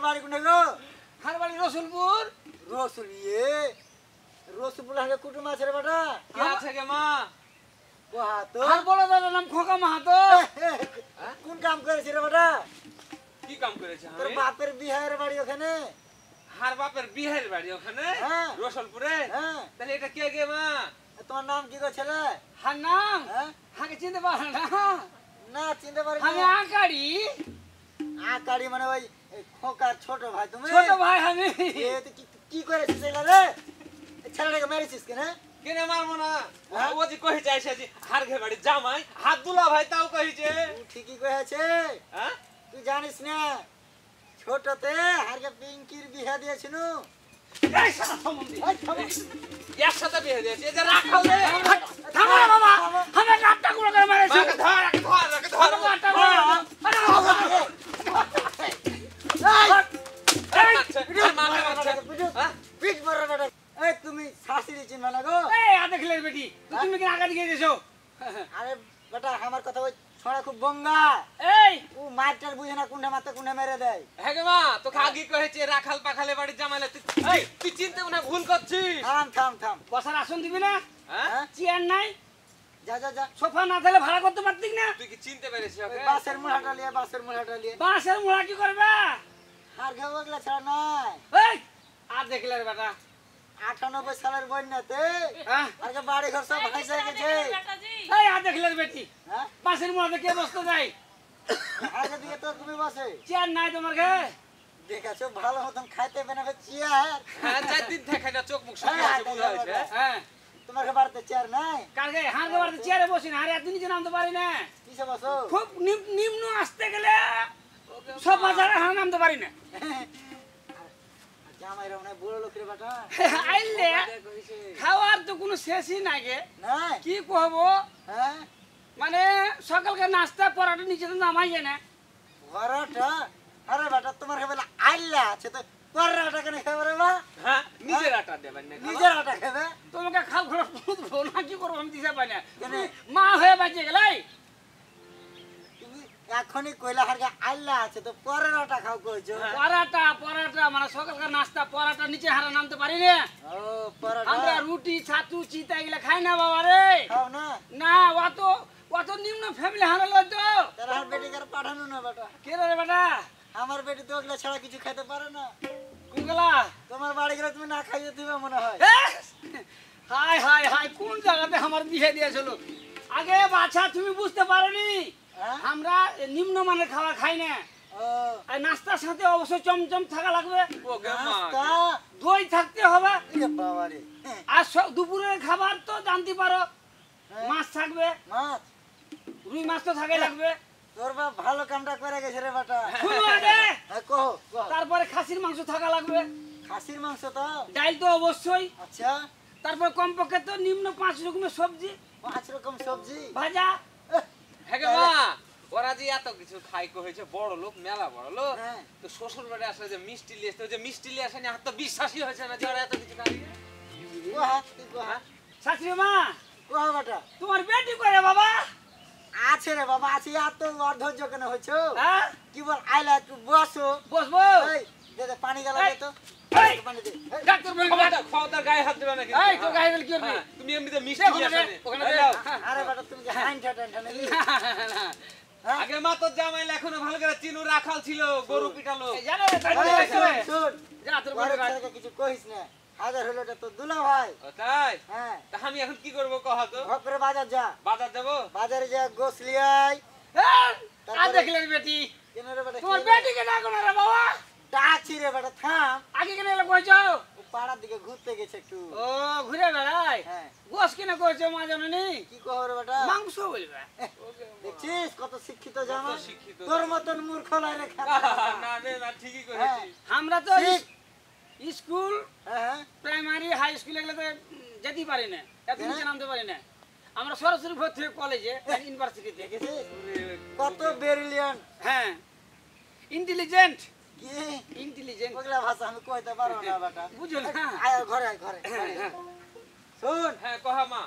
বাড়ি কোনে গো? আমার বাড়ি রসুলপুর। রসুল রসুলপুর হাতে কুটুম আছে রে বেটা। কি আছে গে মা? কোহা তো আর বড় দাদার নাম খোকা মাহাতো। কোন কাম করেছে রে বেটা? কি কাম করেছে তোর আমি? বাপের বিহারের বাড়ি ওখানে। হার বাপের বিহারের বাড়ি ওখানে হ্যাঁ। রসুলপুরে। হ্যাঁ। তাহলে এটা কে গে মা? তোমার নাম কি গো ছেলে? হার নাম? হ্যাঁ? হাকে চিনতে পারে না। না চিনতে পারি আমি না। আকাড়ি। আকাড়ি মানে ওই খোকার ছোট ভাই তুমি? ছোট ভাই আমি। এ তো কি করেছিস এগুলা রে? ছেলেটাকে মেরেছিস কেন? কেনে মারবো না? হ্যাঁ? ও যে কইছে আইসা যে হার ঘে বাড়ি জামাই হাত দুলা ভাই তাও কইছে। তুই ঠিকই কয়েছে। হ্যাঁ? তুই জানিস না ছোটতে হারকে পিঙ্কির বিয়ে দিয়েছিল। এই শালা সম্বন্ধী। এই থামো। এর সাথে বিয়ে দিয়েছে। এই যে রাখাল রে। থামো রে বাবা। আমি কাটটা করে করে মারেছি। ধর ধর ধর কাটটা করে। পিঠ মারো বেটা। এই তুমি শাশুড়ি চিনবা না গো? এই আ দেখলে বেটি তুমি কি আগা দিকে দিয়েছো? আরে বেটা আমার কথা ওই ছড়া খুব বঙ্গা। এই ও মারটার বুঝে না কোনটা মারতে কোনটা মেরে দেয়। হ্যাঁ গে মা তোকে আগে কইছে রাখাল পাখালে বাড়ি জামাইলে তুই চিনতে মনে হয় ভুল করছিস। থাম থাম থাম। বসার আসন দিবি না? হ্যাঁ? চেয়ার নাই? যা যা যা। সোফা না থাকলে ভাড়া করতে পারতিস না? তুই কি চিনতে পেরেছিস ওকে? বাসের মুড়াটা লিয়ে বাসের মুড়াটা লিয়ে। বাঁশের মুড়া কি করবে? আর ঘেউ ওগুলা ছাড়া নাই। এই আর দেখলে রে বেটা 98 সালের বন্যাতে হ্যাঁ আগে বাড়ি ঘর সব ভাইসা গেছে। এই আর দেখলে রে বেটি হ্যাঁ? বাঁশের মুড়াতে কে বসতে যায়? আগে দিকে তো তুমি বসে। চেয়ার নাই তোমার ঘরে? দেখাছো ভালো মতন খাইতে বানাবে চেয়ার। হ্যাঁ 4 দিন থেকে না চোখ মুখ শুকিয়ে আছে বুঝা হয়েছে। হ্যাঁ তোমার বাড়িতে চেয়ার নাই? কালকে হাঁড়কে বাড়িতে চেয়ারে বসি না, আর এত নিচে নামতে পারি না। কিসে বসো? খুব নিম্ন আসতে গেলে সব বাজারে হাঁ নামতে পারি না। জামাইরা মনে হয় বুড়ো লোকের বাটা। আইলে খাওয়ার তো কোনো শেষই নাই গে। নাই? কি কহবো হ্যাঁ? মানে সকালকে নাস্তা পরাটা নিচে তো নামাই যায় না। পরোটা? আরে বেটা তোমার বলে আইলা আছে তো পরোটা কেন খাবে রে বা? হ্যাঁ নিজের আটা দেবেন না নিজের আটা খাবে? তোমাকে খাল খরচ বুঝবো না, কি করবো আমি দিশা পাই না। কেন? মা হয়ে বাঁচিয়ে গেলে তুমি এখনই কইলা হারকে আইলা আছে তো পরোটা খাও কইছো। পরাটা মানে সকালকার নাস্তা পরাটা নিচে হারা নামতে পারি না। ও পরোটা আমরা রুটি ছাতু চিতা এগুলা খাই না বাবা রে। খাও না? না অত নিম্ন ফ্যামিলি হারালো তো। তার আর বেটিকার পাঠানো না বেটা। কে রে বেটা? আমার বেটি তো ওগুলা ছাড়া কিছু খেতে পারে না। কোনগুলা? তোমার বাড়ি গেলে তুমি না খাইয়ে দিবে মনে হয়। হাই হাই হাই কোন জায়গাতে আমার বিয়ে দিয়েছিল? আগে বাছা তুমি বুঝতে পারোনি হ্যাঁ? আমরা নিম্ন মানের খাবার খাই না। ও আর নাস্তার সাথে অবশ্যই চমচম থাকা লাগবে, নাস্তা? দই থাকতে হবে। এ বাবা রে। আর দুপুরের খাবার তো জানতে পারো হ্যাঁ। মাছ থাকবে, মাছ? রুই মাছ তো থাকে লাগবে। তোর বাপ ভালো কামটা করে গেছে রে বেটা। শুনো আগে, হ্যাঁ কহ কহ। তারপরে খাসির মাংস থাকা লাগবে, খাসির মাংস তো? ডাল তো অবশ্যই, আচ্ছা তারপর কমপক্ষে তো নিম্ন 5 রকমের সবজি 5 রকম সবজি ভাজা। হ্যাঁ গে মা, ওরা যে এত কিছু খাই হয়েছে বড় লোক মেলা বড় লোক, হ্যাঁ। তো শ্বশুর বাড়ি আসলে যে মিষ্টি লিয়ে আসতে, ওই যে মিষ্টি লিয়ে আসেনি হাত তো বিশ্বাসই হয়েছে না যে ওরা এত কিছু খাই। কোহা তুই কোহা শাশুড়ি মা কোহা বেটা। তোমার বেটি করে বাবা? আছে রে বাবা আছে। এত অধৈর্য কেন হয়েছো? হ্যাঁ কি বল আইলা একটু বসো। বসবো। এই দে দে পানি গেল দে তো। এই, পানি দে। এই, ডাক্তার বলবে খাওয়াদার গায়ে হাত দেবে না কিন্তু। এই তো গায়ে গেল কি করবে? হ্যাঁ, তুমি এমনিতে মিষ্টি লিয়ে আসেনি। ওখানে এই দে। নাও। আরে বেটা তুমি কি হাইনটা টাইনটা নাকি? হ্যাঁ? আগে মা তোর জামাইলা এখনো ভালো করে চিনু রাখাল ছিল, গরু পিটালো। জানো তাই এই, দেখতে শোন, হবে। শোন। যা তোর ঘরের বড় ছেলেকে কিছু কইস না। হাজার হলো এটা তো দুলা ভাই। ও তাই? হ্যাঁ তা আমি এখন কি করবো কহা তো? ঘর করে বাজার যা। বাজার যাবো? বাজারে যা গোস লিয়াই। আর দেখলেন বেটি কেন রে বেটা? তোমার কি বেটিকে ডাকো না রে বাবা। ডাকছি রে বেটা থাম। আগে কেন এলো কইছো? ও পাড়ার দিকে ঘুরতে গেছে একটু। ও ঘুরে বেড়াই। হ্যাঁ গোস কিনে কইছো মা জানেনি? কি কহ রে বেটা? মাংস বলবে। দেখছিস কত শিক্ষিত জামা? কত শিক্ষিত। তোর মতন মূর্খ লাই রে না না ঠিকই করেছি। আমরা তো ঠিক। স্কুল হ্যাঁ প্রাইমারি হাই স্কুল এগুলো তো যেতেই পারি না, এত নিচে নামতে পারি না। আমরা সরাসরি ভর্তি হই কলেজে ইউনিভার্সিটিতে। দেখেছিস কত ব্রিলিয়ান্ট। হ্যাঁ ইন্টেলিজেন্ট কি ইন্টেলিজেন্ট ওগুলা ভাষা আমি কইতে পারবো না বেটা। বুঝো না? আয় ঘরে আয় ঘরে। শুন হ্যাঁ কহা মা।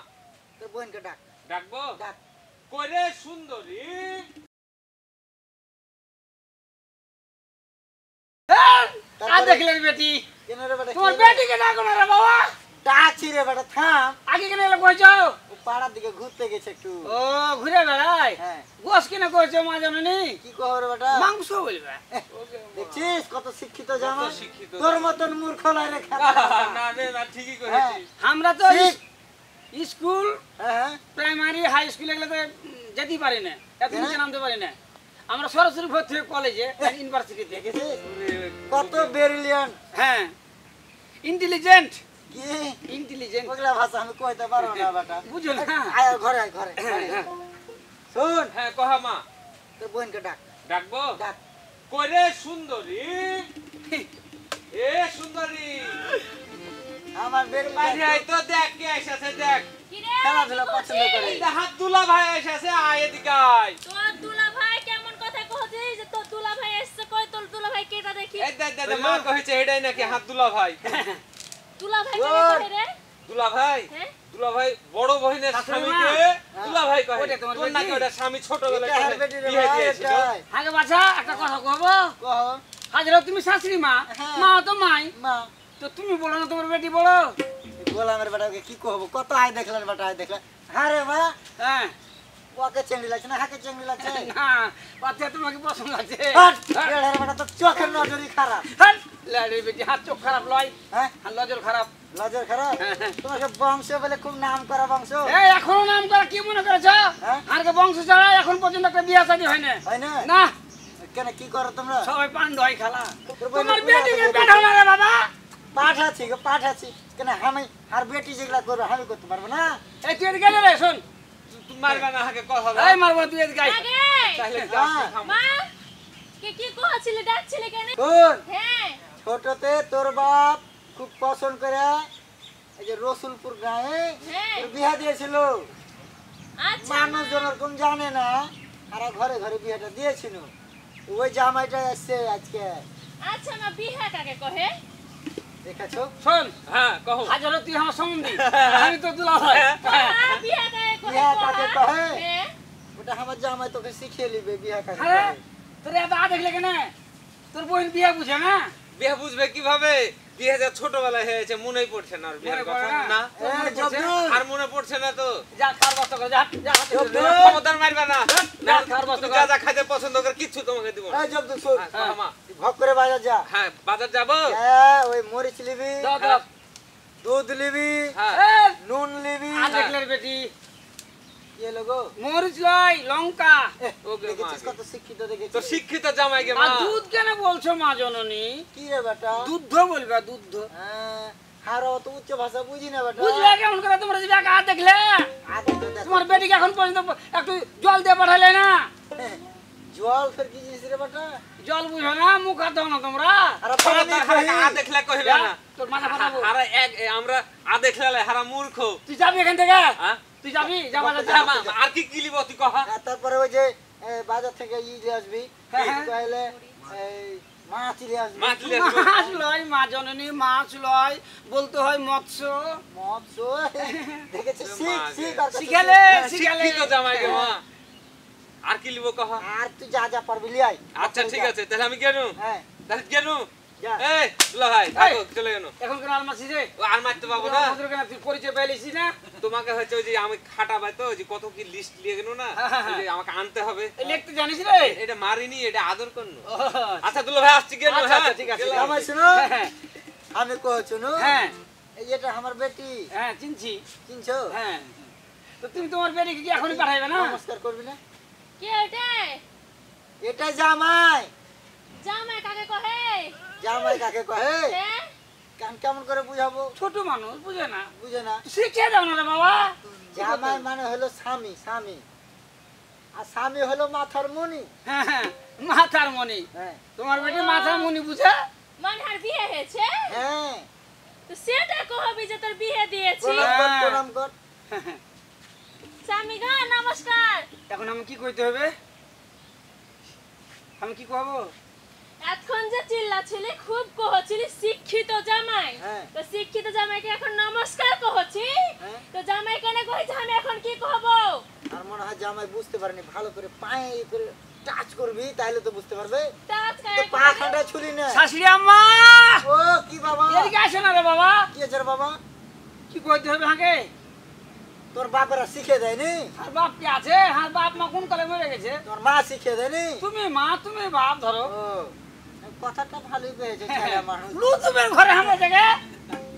তোর বোনকে ডাক ডাকবো? ডাক। কইরে সুন্দরী। দেখলে রে বেটি কেন রে বেটা তোমার বেটিকে ডাকো না রে বাবা ডাকছি রে বেটা থাম আগে কেন এলে কইছো ও পাড়ার দিকে ঘুরতে গেছে একটু ও ঘুরে বেড়াই হ্যাঁ গোস কিনে কইছো মা জাননি কি কহ রে বেটা মাংস বলবে দেখছিস কত শিক্ষিত জামা শিক্ষিত তোর মতন মূর্খ লাই রে না না ঠিকই করেছি আমরা তো ঠিক। স্কুল হ্যাঁ প্রাইমারি হাই স্কুল এগুলো তো যেতেই পারি না এত নিচে নামতে পারি না আমরা সরাসরি ভর্তি হই কলেজে ইউনিভার্সিটিতে দেখেছিস কত ব্রিলিয়ান্ট হ্যাঁ ইন্টেলিজেন্ট কি ইন্টেলিজেন্ট ওগুলা ভাষা আমি কইতে পারবো না বেটা বুঝো না আয় ঘরে আয় ঘরে শুন হ্যাঁ কহা মা তোর বোনকে ডাক ডাকবো ডাক কইরে সুন্দরী এ সুন্দরী আমার বেটি বাইরে আই তো দেখ কে এসেছে দেখ খেলাধুলা পছন্দ করে এই হাত দুলা ভাই এসেছে আয় এদিকে আয় তোর দুলা ভাই কেমন কথা কইছিস যে তোর দুলা ভাই এসে কই তোর দুলা ভাই কেটা দেখি এই দেখ দেখ মা কইছে এটাই নাকি হাত দুলা ভাই দুলা ভাই কেন কই রে দুলা ভাই হ্যাঁ দুলা ভাই বড় বহিনের শাশুড়ি স্বামীকে মা। দুলা ভাই কহে ওটা তোমার তোর নাকি বেটি? ওটা স্বামী ছোটবেলায় এটা হার বেটি রে বিয়ে ভাই দিয়েছিল এটাই আগে বাছা একটা কথা কহবো কহ হাজরা তুমি শাশুড়ি মা হ্যাঁ। মা তো মাই মা তো তুমি বলো না তোমার বেটি বড় গোলামের বেটাকে কি কহবো কত আয় দেখলেন বেটা আয় দেখলেন হ্যাঁ রে মা হ্যাঁ ওকে চেংড়ি লাগছে না হাকে চেংড়ি লাগছে না বাচ্চা তোমাকে পছন্দ আছে হাট, বেড়ার বেটা তো চোখের নজরই খারাপ হাট, লাড়ি বেটি হাত চোখ খারাপ লয় হ্যাঁ আর নজর খারাপ নজর খারাপ হ্যাঁ, হ্যাঁ। তোমাকে বংশ বলে খুব নাম করা বংশ এই এখনো নাম করা কি মনে করেছ হ্যাঁ? আর কে বংশ ছাড়া এখন পর্যন্ত একটা বিয়া শাদী হয় না হয় না না কেন কি করো তোমরা সবাই পান্ড হয় খালা তোর বোনের তোমার বিয়া বেটিকে দিবে। পেঠাও না রে বাবা পাঠ আছি গো পাঠ আছি কেন আমি আর বেটি যেগুলা করবো আমি করতে পারবো না এই তুই এদিকে আয় রে শোন তুই মারবা না হাকে কথা বল এই মারবো না, তুই এদিকে আয়। আগে তাহলে হ্যাঁ। মা কি কইছিলে ডাকছিলে কেন শোন হ্যাঁ ছোটতে তোর বাপ খুব পছন্দ করে এই যে রসুলপুর গায়ে হ্যাঁ তোর বিয়া দিয়েছিল আচ্ছা মানুষজন ওরকম জানে না আর ঘরে ঘরে বিয়েটা দিয়েছিল ওই জামাইটা এসছে আজকে আচ্ছা মা বিহা কাকে কহে দেখেছো শোন হ্যাঁ কহো হাজারো তুই আমার সম্বন্ধী আমি তো দুলা ভাই মা বিহা কাকে কহে বিহা কাকে কহে? হ্যাঁ ওটা আমার জামাই তোকে শিখিয়ে নিবে বিয়া কাকে আরে করে। তোর এত আ দেখলে কেন তোর বোন বিয়া বুঝে না বিয়ে বুঝবে কিভাবে বিয়ে যে ছোটবেলায় হয়েছে মনেই পড়ছে না আর বিয়ের মনে কথা পড়ে না? না তোর মনে এই পড়ছে? জব্দুল, আর মনে পড়ছে না তো যা খার বস্তা করে যা যা হাতে করে দে। জব্দুল, খবরদার মারবা না না, খাওয়ার বস্তু তুমি যা যা খাইতে পছন্দ করে কিচ্ছু তোমাকে দিব না এই জব্দুল শোন, হ্যাঁ, কহো মা। তুই ভগ করে বাজার যা হ্যাঁ বাজার যাবো হ্যাঁ, ওই মরিচ লিবি দাও দাও দুধ লিবি হ্যাঁ এই, নুন লিবি আ দেখলে রে বেটি কি লোগো মরিচ লয় লঙ্কা ওকে দেখেছিস মা কত শিক্ষিত তো দেখেছিস শিক্ষিত জামাইকে আর মা দুধ কেন বলছো মা জননী কি রে বেটা দুধ বলবা দুধ হ্যাঁ, হারো তো উচ্চ ভাষা বুঝি না বেটা বুঝলে কেমন করে তোমরা যদি একা হাত দেখলে আগে তো দেখো। তোমার বেটিকে এখন পর্যন্ত একটু জল দিয়ে পাঠালে না জল ফের কি জিনিস রে বেটা জল বুঝো না মুখ হাত দাও না তোমরা আর পানি খাই আ দেখলে কহিবে না তোর মাথা ফাটাবো হারা এক আমরা আ দেখলে হারা মূর্খ তুই যাবি এখান থেকে হ্যাঁ? তুই যাবি যা বাজার যা যা মা, আর কি কিলিব তুই কহা আর তারপরে ওই যে বাজার থেকে ই নিয়ে আসবি হ্যাঁ, হ্যাঁ। তাহলে এই মাছ নিয়ে আসবি মাছ নিয়ে আসবো। মাছ লয় মা জননী মাছ লয় বলতে হয় মৎস্য মদ সই দেখেছিস শিখ মা শিখ গে। আর কাছে শিখালে শিখ। শিখালে শিক্ষিত জামাইকে মা আর কি লিব কহা আর তুই যা যা পারবি লিয়াই আচ্ছা ঠিক আছে তাহলে আমি কেন হ্যাঁ তাহলে কেন যা এই দুলা ভাই থাকো চলে গেল এখন কেন আলমাসি রে ও আর মারতে পাবো না কেন তুই পরিচয় পেয়েছিস না তোমাকে হচ্ছে ওই যে আমি খাটা পাই তো ওই যে কত কি লিস্ট লিয়ে গেল না হ্যাঁ, হ্যাঁ, ওই যে আমাকে আনতে হবে এই লিখতে জানিস রে এটা মারিনি এটা আদর করনো ও, আচ্ছা দুলা ভাই আসছি কেন আচ্ছা, আচ্ছা, ঠিক আছে। গেলাম। আমার শুনো হ্যাঁ, আমি কহ শুনো হ্যাঁ এই এটা আমার বেটি হ্যাঁ চিনছি চিনছো হ্যাঁ তো তুমি তোমার বেটিকে কি এখনই পাঠাইবে না নমস্কার করবি না কে ওটা এটা জামাই জামাই কাকে কহে জামাই কাকে কহে হ্যাঁ কান কেমন করে বুঝাবো ছোট মানুষ বুঝে না বুঝে না শিখিয়ে দাও না রে বাবা জামাই মানে হলো স্বামী স্বামী আর স্বামী হলো মাথার মণি হ্যাঁ হ্যাঁ মাথার মনি হ্যাঁ তোমার বেটি মাথার মনি বুঝে মানে আর বিয়ে হয়েছে হ্যাঁ তো সেটা কহবি যে তোর বিয়ে দিয়েছি প্রণাম কর হ্যাঁ। প্রণাম কর স্বামী গো নমস্কার এখন আমি কি কইতে হবে আমি কি কহবো এতক্ষণ যে চিল্লাছিলি খুব কহছিলি শিক্ষিত জামাই হ্যাঁ। তো শিক্ষিত জামাইকে এখন নমস্কার কহছি হ্যাঁ। তো জামাই কেন কইছে আমি এখন কি কহব আর মনে হয় জামাই বুঝতে পারেনি ভালো করে পায়ে করে টাচ করবি তাহলে তো বুঝতে পারবে তাজ তো কাকে পা খান্ডা ছুরি না শাশুড়ি আম্মা ও কি বাবা এদিকে আসো না রে বাবা কি আছে রে বাবা কি কইতে হবে হাঁকে তোর বাপেরা শিখে দেয়নি আর বাপ কি আছে আর বাপ মা কোন কালে মরে গেছে তোর মা শিখে দেয়নি তুমি মা তুমি বাপ ধরো ও কথাটা ভালোই পেয়েছে ছেলে মানুষ লুতুমের ঘরে হামলা জায়গা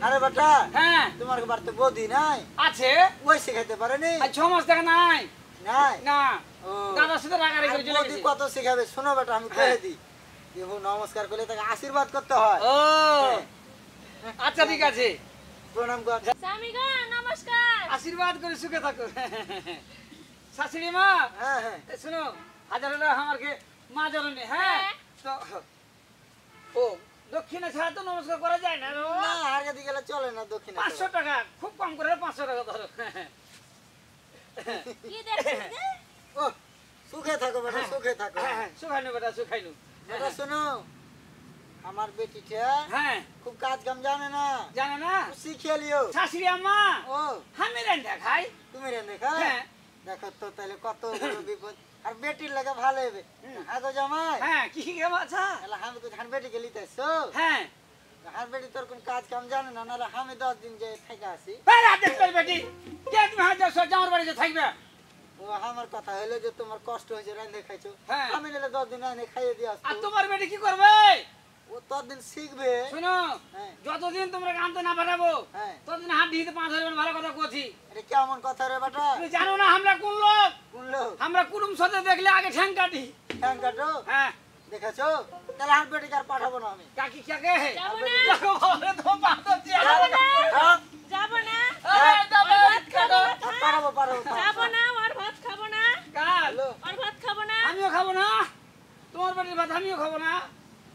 আরে বেটা হ্যাঁ তোমার বাড়িতে বৌদি নাই আছে ওই শিখাইতে পারেনি আর 6 মাস থেকে নাই নাই না ও দাদার সাথে রাগারাগি আর করে চলে বৌদি গেছে কত শিখাবে শোনো বেটা আমি হ্যাঁ। কয়ে দিই কেউ নমস্কার করলে তাকে আশীর্বাদ করতে হয় ও আচ্ছা ঠিক আছে প্রণাম কর স্বামী গো নমস্কার। আশীর্বাদ করে সুখে থাকো শাশুড়ি মা হ্যাঁ হ্যাঁ এ শুনো হাজার হলো আমাকে মা জননী হ্যাঁ হ্যাঁ। তো ও দক্ষিণে ছাড়া তো নমস্কার করা যায় না গো। না আগে দিকে গেলে চলে না দক্ষিণে 500 টাকা খুব কম করে 500 টাকা ধরো কি দেখছিস রে? ও সুখে থাকো বেটা সুখে থাকো সুখাইনু বেটা সুখাইনু বেটা শোনো আমার বেটিটা হ্যাঁ খুব কাজ কাম জানে না জানে না শিখিয়ে লিও শাশুড়ি আম্মা ও আমি রান্না খাই তুমি রে দেখা হ্যাঁ দেখো তো তাহলে কত বড় বিপদ আর বেটির লাগে ভালো হবে আগো জামাই হ্যাঁ কি কেমন আছা তাহলে আমি তো ধান বেটি গেলি তাইছো হ্যাঁ ধান বেটি তোর কোন কাজ কাম জানে না নাহলে আমি 10 দিন যে থেকে আসি আরে দেখতে বেটি কে তুমি হাজার জামার বাড়িতে থাকবে ও আমার কথা হলো যে তোমার কষ্ট হয়েছে রান্ধে খাইছো হ্যাঁ। আমি নিলে 10 দিন রান্ধে খাইয়ে দিয়ে আর আসতো তোমার বেটি কি করবে ও ততদিন শিখবে শুনো হ্যাঁ যতদিন তোমরা আনতে না পাঠাবো হ্যাঁ ততদিন হাত দিয়ে 5,000 ভালো কথা কছি এটা কেমন কথা রে বেটা তুমি জানো না আমরা কোন লোক কোন লোক আমরা কুটুম সাথে দেখলে আগে ঠ্যাং কাটি ঠ্যাং কাটো হ্যাঁ দেখেছো তাহলে হাত বেটি আর পাঠাবো না আমি কাকি কাকে যাবো না। দেখো বাবা, তো বাঁধো দিয়ে। যাবো না। হ্যাঁ, যাবো না। আরে, যাবো, ওর ভাত খাবো না। পাঠাবো পাঠাবো যাবো না, ওর ভাত খাবো না। কাল হ্যালো ওর ভাত খাবো না। আমিও খাবো না তোমার বাড়ির ভাত আমিও খাবো না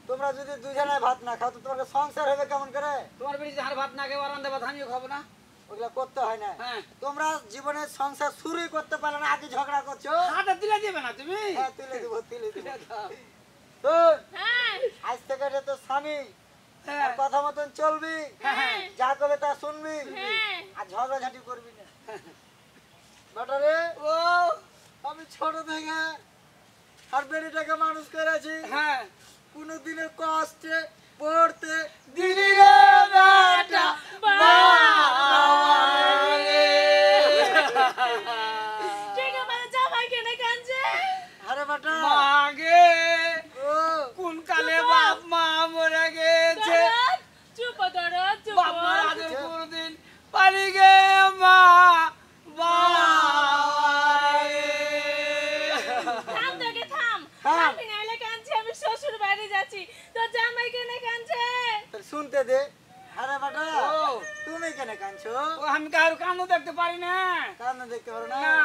তোমরা যদি দুজনে ভাত না খাও তো তোমার সংসার হবে কেমন করে তোমার বাড়ি যাহার ভাত না খেয়ে রান্ধে ভাত আমিও খাবো না ওগুলা করতে হয় না হ্যাঁ তোমরা জীবনের সংসার শুরুই করতে পারলে না আগে ঝগড়া করছো হাতে তুলে দেবে না তুমি হ্যাঁ তুলে দেবো তুলে দেবো শোন, হ্যাঁ। আজ থেকে এটা তো স্বামী হ্যাঁ আর কথা মতন চলবি হ্যাঁ যা করবে তা শুনবি হ্যাঁ। আর ঝগড়াঝাটি করবি না বেটা রে ও আমি ছোট থেকে আর বেড়িটাকে মানুষ করেছি হ্যাঁ কোনোদিনের কষ্টে পড়তে দিদি রে বেটা ঠিক আছে, জামাই কেনে কাঁদছে? আরে বেটা মাগে ও কোন কালে বাপ মা মরে গেছে দরদ, চুপ ও দরদ, চুপ বাপ ও। মা আদর কোনদিন পারি গে মা বাবারে। থাম দেখে থাম। থাম। আমি নাইলে কাঁদছি, আমি শ্বশুর বাড়ি যাচ্ছি। তোর জামাই কেনে কাঁদছে? তাহলে শুনতে দে আরে বেটা ও তুমি কেন কাঁদছো ও আমি কারো কান্দ দেখতে পারি না কান্না দেখতে পারো না না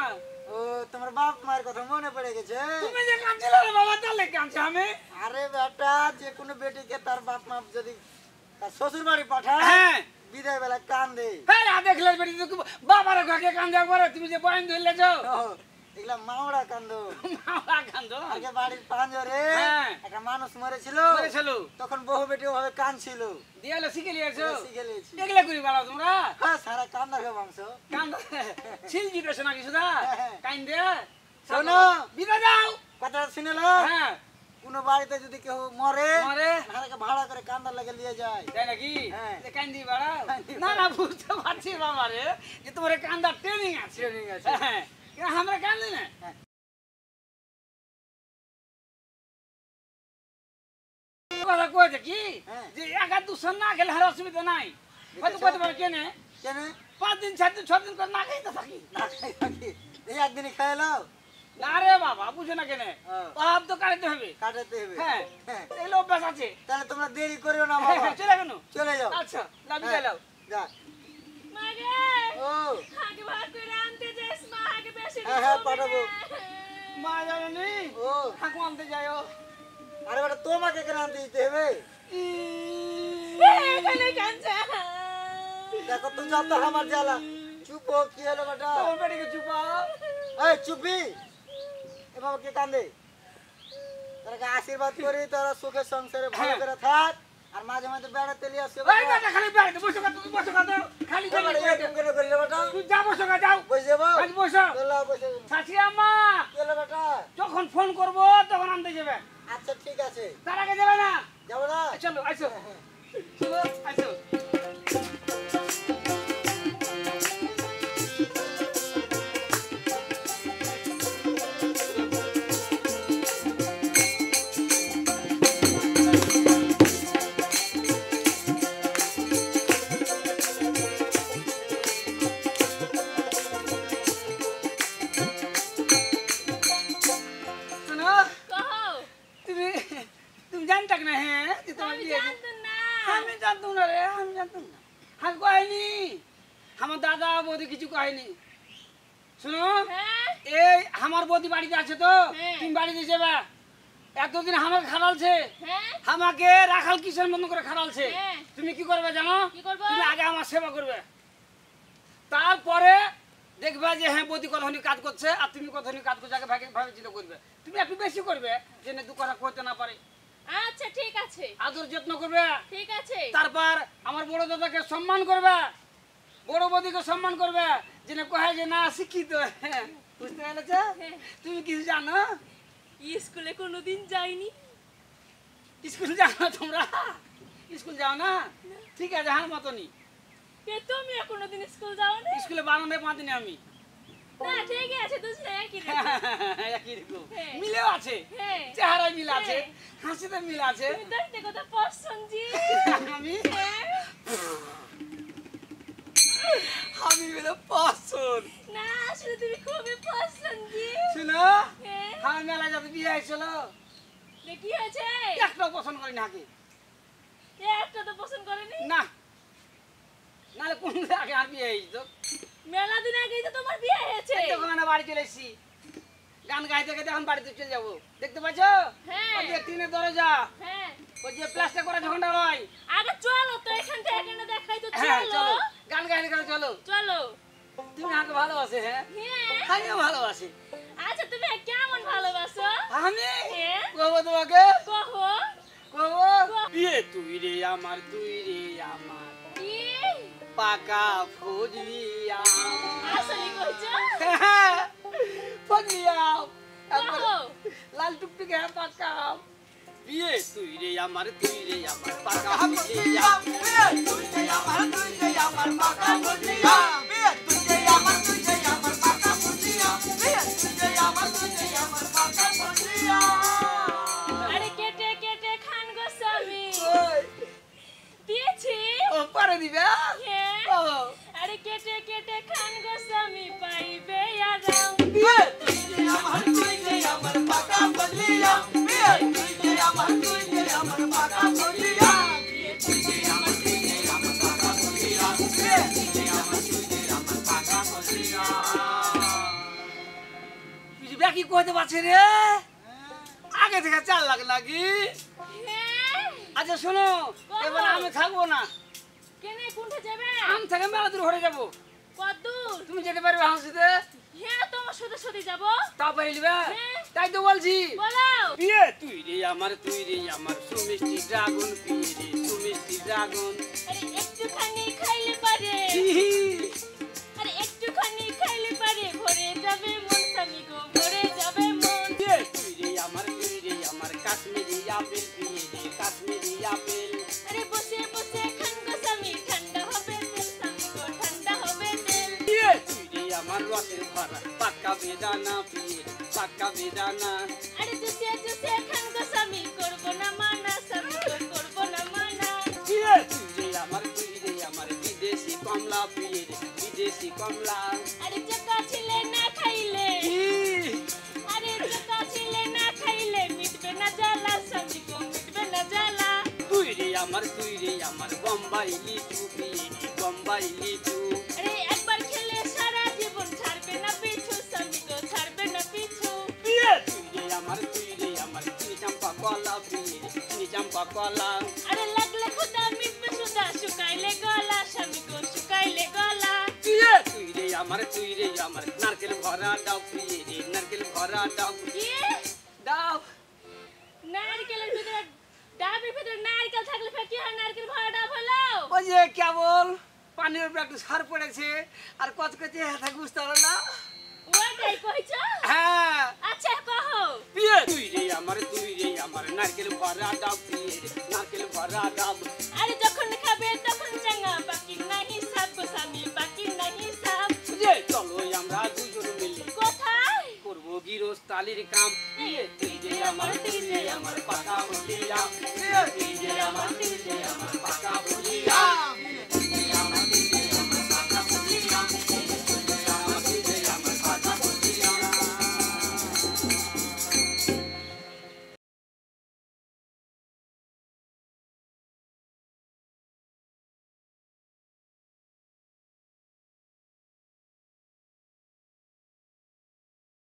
ও তোমার বাপ মায়ের কথা মনে পড়ে গেছে তুমি যে কাঁদছিলে রে বাবা তাহলে কাঁদছে আমি আরে বেটা যে কোনো বেটিকে তার বাপ মা যদি তার শ্বশুর বাড়ি পাঠায় হ্যাঁ বিদায় বেলা কান্দে হ্যাঁ দেখলে বেটি তো বাবার কাকে কান্দা করে তুমি যে বয়ান ধরলে যাও ও, এগুলা মাওড়া কান্দ মাওলা কান্দ আগে বাড়ির পাঁজরে হ্যাঁ। একটা মানুষ মরেছিল করেছিল তখন বহু বেটি ওভাবে কাঁদছিল দিয়ালে শিখে লিয়েছো শিখে লিয়েছি এগুলা করি বাড়াও তোমরা হ্যাঁ সারা কান্দার বংশ কান্দ ছিল জিতেছো নাকি সুদা কান্দে শোনো বিদায় দাও কথা শুনেল হ্যাঁ কোনো বাড়িতে যদি কেউ মরে মরে তাহলে ভাড়া করে কান্দার লাগে নিয়ে যায় তাই নাকি হ্যাঁ। কান্দি বাড়াও কান্দি না না বুঝতে পারছি বাবা রে যে তোমার কান্দার ট্রেনিং আছে Training আছে। হ্যাঁ কিন্তু আমরা কান্দি না কথা কয়েছে কি হ্যাঁ। যে এক হাত দুশো না খেলে আর অসুবিধা নাই হয়তো কইতে পারে কেনে কেন 5 দিন 7 দিন 6 দিন করে না খাইতে থাকি না খাই থাকি। এই একদিনই খেয়ে নাও না রে বাবা বুঝো না কেনে হ্যাঁ। অভাব তো কাটাতে হবে কাটাতে হবে হ্যাঁ হ্যাঁ। এগুলো অভ্যাস আছে তাহলে তোমরা দেরি করিও না বাবা চলে কেন চলে যাও আচ্ছা না বিদায় লাও যা মাগে, ও আগে ভাত করে আনতে যাস, মা, আগে বেশি হ্যাঁ, হ্যাঁ, দিবি পাঠাবো। না। মা জানো নি ও ঠাকুর আনতে যাইও আরে বেটা তোমাকে কেন আনতে দিতে হবে এখানে কাঁদছে। দেখো তুই যত আমার জ্বালা চুপ হো কি হলো বেটা তোমার বেটিকে চুপাও এই চুপি এ বাবা কে কান্দে তারা আশীর্বাদ করি তোরা সুখে সংসারে ভালো হ্যাঁ। করে থাক আর মাঝে মাঝে বেড়াতে লিয়ে আসবে ওই বেটা খালি বেড়াতে বসো কা তুমি বসো কা দাও খালি বেড়াতে কেন করি রে বেটা তুই যা বসো কা যাও বসে যাবো আজ বসো চলো বসে শাশি আম্মা কি হলো বেটা যখন ফোন করবো তখন আনতে যাবে আচ্ছা ঠিক আছে তার আগে যাবে না যাবো না চলো আসো হ্যাঁ। জানতাম না রে, আমি জানতাম না। আমি কইনি, আমার দাদা বৌদি কিছু কয়নি। শুনো, হ্যাঁ এই আমার বৌদি বাড়িতে আছে তো, হ্যাঁ। তুমি বাড়িতে যাবে। এতদিন আমাকে খাড়ালছে, হ্যাঁ আমাকে রাখাল কিসের মতন করে খাড়ালছে। হ্যাঁ। তুমি কি করবে জানো? কি করবো? তুমি আগে আমার সেবা করবে, তারপরে দেখবে যে হ্যাঁ বৌদি কতখানি কাজ করছে আর তুমি কতখানি কাজ করছো, আগে ভাগে ভাবে চিন্তা করবে। তুমি একটু বেশি করবে, যেন দু কথা করতে না পারে। আচ্ছা ঠিক আছে আদর যত্ন করবে, ঠিক আছে তারপর আমার বড় দাদাকে সম্মান করবে, বড় বৌদিকে সম্মান করবে, যেন কহে যে না শিক্ষিত। হ্যাঁ, বুঝতে পেরেছো? হ্যাঁ। তুমি কিছু জানো? স্কুলে কোনোদিন যাইনি স্কুল যাও না তোমরা? স্কুল যাও না? ঠিক আছে, হ্যাঁ মতনই। তুমি কোনোদিন স্কুল যাও না স্কুলে বারান্দায় পাঁদিনি আমি। না ঠিক আছে দুজনে একই রে একই রকম হ্যাঁ। মিলেও আছে, হ্যাঁ চেহারায় মিল আছে, হ্যাঁ। হাসিতে মিল আছে। তুমি দেখতে কত পছন্দ আমি হ্যাঁ আমি বলে পছন্দ। না আসলে তুমি খুবই পছন্দ শুনো, হ্যাঁ আমার মেলা যাতে বিয়ে হয়েছিল, কি হয়েছে একটাও পছন্দ করি না আগে। একটা তো পছন্দ করেনি না, নাহলে কোন আগে আর বিয়ে হয়েছিল। মেলা দিন আগেই তো তোমার বিয়ে হয়েছে তখন আমরা বাড়ি চলে এসেছি, গান গাইতে গাইতে এখন বাড়িতে চলে যাবো। দেখতে পাচ্ছ হ্যাঁ ওই যে টিনের দরজা, হ্যাঁ ওই যে প্লাস্টার করা যখনটা রয়। আগে চলো তো এখান থেকে এখানে দেখাই তো হ্যাঁ চলো চলো, গান গাইতে গাইতে চলো। চলো তুমি আমাকে ভালোবাসে? হ্যাঁ, হ্যাঁ আমিও ভালোবাসি। আচ্ছা তুমি কেমন ভালোবাসো আমি হ্যাঁ কবো তোমাকে, কহো কবো বিয়ে তুই রে আমার, তুই রে আমার কি পাকা ফজলি আম। আসলে কইছো ফজলি আম, একবার কহো লাল টুকটুকে পাকা আম। বিয়ে তুই রে আমার, তুই রে আমার পাকা ফজলি আম। আরে কেটে কেটে খান গো স্বামী ওই, দিয়েছি ও পারে দিবে? হ্যাঁ ও, আরে কেটে কেটে খান গো স্বামী পাইবে আরাম বিয়ে তুই রে আমার, তুই রে আমার পাকা ফজলি আম। বিয়ে তুই রে আমার, তুই রে আমার পাকা ফজলি আম। বিয়ে তুই রে আমার, তুই রে আমার পাকা ফজলি আম। বিয়ে তুই রে আমার, তুই রে আমার পাকা ফজলি আম। তুই যে কি কইতে পারছিস রে? আগে থেকে চাল লাগে নাকি? হ্যাঁ আচ্ছা শোনো, এবার আমি থাকবো না, কেনে কোনটা যাবে আম থেকে মেলা দূর হয়ে যাবো। কদ্দূর তুমি যেতে পারবে হাসিতে? হ্যাঁ তোমার সাথে সাথে যাব তা পাইলিবে? হ্যাঁ। তাই তো বলছি। বলো বিয়ে তুই রে আমার, তুই রে আমার সুমিষ্টি ড্রাগন। বিয়ে রে সুমিষ্টি ড্রাগন। আরে একটুখানি খাইলে পারে আরে একটুখানি খাইলে পারে ভরে যাবে মন স্বামী গো ভরে যাবে মন বিয়ে তুই রে আমার, তুই রে আমার কাশ্মীরি আপেল। বিয়ে রে কাশ্মীরি আপেল। আরে বসে বসে খান গো স্বামী ঠান্ডা হবে তেল স্বামী গো ঠান্ডা হবে তেল বিয়ে তুই রে আমার রসের ভরা পাক্কা বেদানা। বিয়ে পাক্কা বেদানা। আরে জুসে জুসে খান গো স্বামী করবো না মানা স্বামী গো করবো না মানা বিয়ে তুই রে আমার, তুই রে আমার বিদেশি কমলা। বিয়ে রে বিদেশি কমলা। আরে চোকা ছিলে না খাইলে আরে চোকা ছিলে না খাইলে মিটবে না জ্বালা স্বামী গো মিটবে না জ্বালা তুই রে আমার, তুই রে আমার বোম্বাই লিচু। বিয়ে রে বোম্বাই লিচু। আরে একবার খেলে সারা জীবন ছাড়বে না পিছু স্বামী গো ছাড়বে না পিছু বিয়ে তুই রে আমার, তুই রে আমার চিনি চাম্পা কলা। বিয়ে রে চিনি চাম্পা কলা। আরে লাগলে খুদা মিটবে সুদা শুকাইলে গলা স্বামী গো শুকাইলে গলা বিয়ে তুই রে আমার, তুই রে আমার নারকেল ভরা ডাব। বিয়ে রে নারকেল ভরা ডাব। কি ডাব নারকেলের ভিতরে ডাবের ভিতরে নারকেল থাকলে ফের কি হয় নারকেল ভরা ডাব হলো ওই যে কেবল পানির উপরে একটু সার পড়েছে আর কচকচে হাতে বুঝতে পারো না। ওটাই কইছো হ্যাঁ, আচ্ছা কহো বিয়ে তুই রে আমার, তুই রে আমার নারকেল ভরা ডাব। বিয়ে রে নারকেল ভরা ডাব। আরে যখন খাবে তখন চাঙ্গা বাকি নাই সাব গো স্বামী বাকি নাই সাব যে চলো আমরা দুজন মিলে কোথায় করবো গিরস্তালির কাম। বিয়ে তুই রে আমার, তুই রে